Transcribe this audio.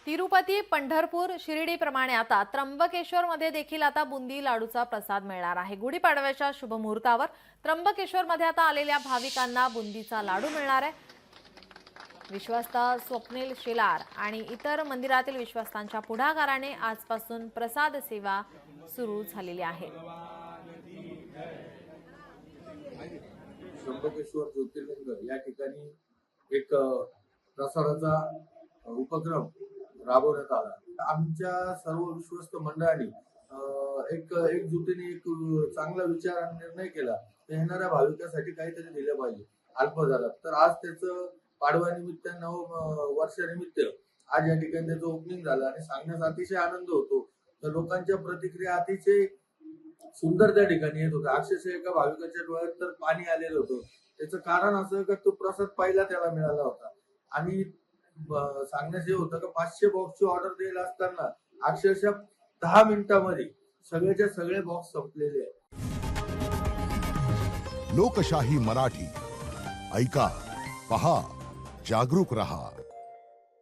तिरुपती, पंढरपूर, शिर्डी प्रमाणे आता त्र्यंबकेश्वर मध्ये देखील आता बुंदी लाडूचा प्रसाद मिळणार आहे। गुढीपाडव्याच्या शुभ मुहूर्तावर त्र्यंबकेश्वर मध्ये आता आलेल्या भाविकांना बुंदीचा लाडू मिळणार आहे। विश्वस्त स्वप्नील शेलार आणि इतर मंदिरातील विश्वस्तांच्या पुढाकाराने आजपासून प्रसाद सेवा सुरू झालेली आहे। त्र्यंबकेश्वर ज्योतिर्लिंग या ठिकाणी एक प्रसादाचा उपक्रम राबवण्यात आला। आमच्या सर्व विश्वस्त मंडळांनी एकजुटीने एक चांगला विचार आणि निर्णय केला की येणाऱ्या भाविकांसाठी काहीतरी दिलं पाहिजे अल्प झालं तर आज त्याचं पाडव्यानिमित्त वर्षानिमित्त आज या ठिकाणी त्याचं ओपनिंग झालं आणि सांगण्यास अतिशय आनंद होतो। तर लोकांच्या प्रतिक्रिया अतिशय सुंदर त्या ठिकाणी येत होत्या। अक्षरशः एका भाविकाच्या डोळ्यात तर पाणी आलेलं होतं। त्याचं कारण असं की तो प्रसाद पहिला त्याला मिळाला होता आणि सांगण्यास हे होतं की 500 बॉक्सची ऑर्डर द्यायला असताना अक्षरशः 10 मिनिटांमध्ये सगळेच्या सगळे बॉक्स संपलेले आहेत। लोकशाही मराठी ऐका, पहा, जागरूक रहा।